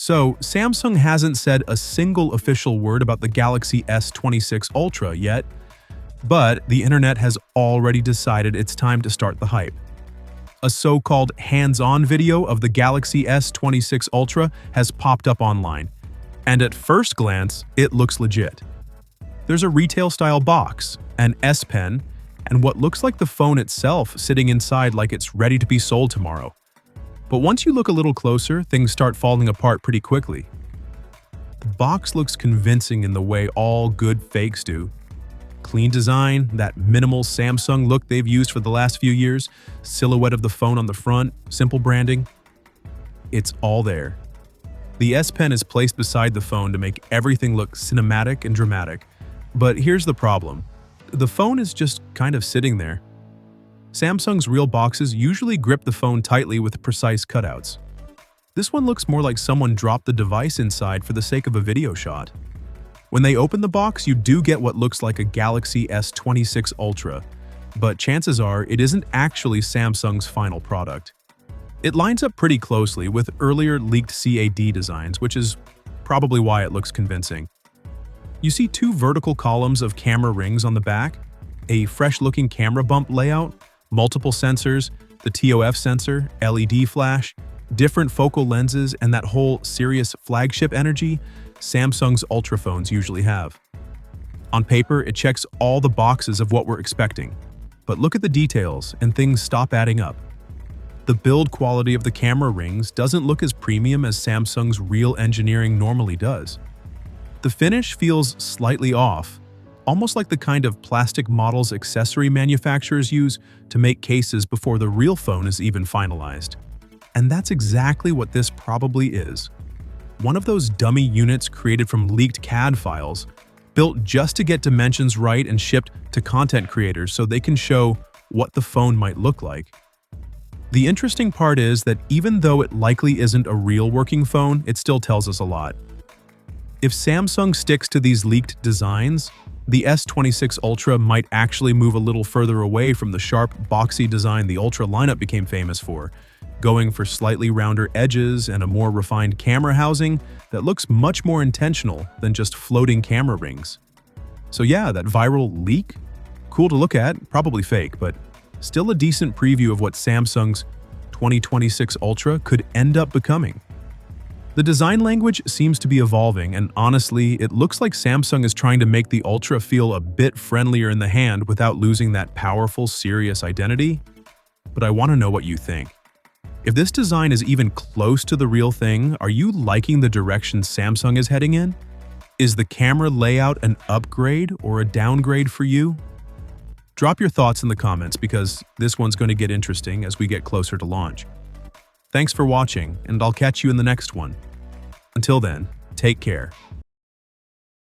So, Samsung hasn't said a single official word about the Galaxy S26 Ultra yet, but the internet has already decided it's time to start the hype. A so-called hands-on video of the Galaxy S26 Ultra has popped up online, and at first glance, it looks legit. There's a retail-style box, an S Pen, and what looks like the phone itself sitting inside like it's ready to be sold tomorrow. But once you look a little closer, things start falling apart pretty quickly. The box looks convincing in the way all good fakes do. Clean design, that minimal Samsung look they've used for the last few years, silhouette of the phone on the front, simple branding. It's all there. The S Pen is placed beside the phone to make everything look cinematic and dramatic. But here's the problem. The phone is just kind of sitting there. Samsung's real boxes usually grip the phone tightly with precise cutouts. This one looks more like someone dropped the device inside for the sake of a video shot. When they open the box, you do get what looks like a Galaxy S26 Ultra, but chances are it isn't actually Samsung's final product. It lines up pretty closely with earlier leaked CAD designs, which is probably why it looks convincing. You see two vertical columns of camera rings on the back, a fresh-looking camera bump layout, multiple sensors, the TOF sensor, LED flash, different focal lenses, and that whole serious flagship energy Samsung's Ultra phones usually have. On paper, it checks all the boxes of what we're expecting. But look at the details, and things stop adding up. The build quality of the camera rings doesn't look as premium as Samsung's real engineering normally does. The finish feels slightly off, almost like the kind of plastic models accessory manufacturers use to make cases before the real phone is even finalized. And that's exactly what this probably is. One of those dummy units created from leaked CAD files, built just to get dimensions right and shipped to content creators so they can show what the phone might look like. The interesting part is that even though it likely isn't a real working phone, it still tells us a lot. If Samsung sticks to these leaked designs, the S26 Ultra might actually move a little further away from the sharp, boxy design the Ultra lineup became famous for, going for slightly rounder edges and a more refined camera housing that looks much more intentional than just floating camera rings. So yeah, that viral leak? Cool to look at, probably fake, but still a decent preview of what Samsung's 2026 Ultra could end up becoming. The design language seems to be evolving, and honestly, it looks like Samsung is trying to make the Ultra feel a bit friendlier in the hand without losing that powerful, serious identity. But I want to know what you think. If this design is even close to the real thing, are you liking the direction Samsung is heading in? Is the camera layout an upgrade or a downgrade for you? Drop your thoughts in the comments because this one's going to get interesting as we get closer to launch. Thanks for watching, and I'll catch you in the next one. Until then, take care.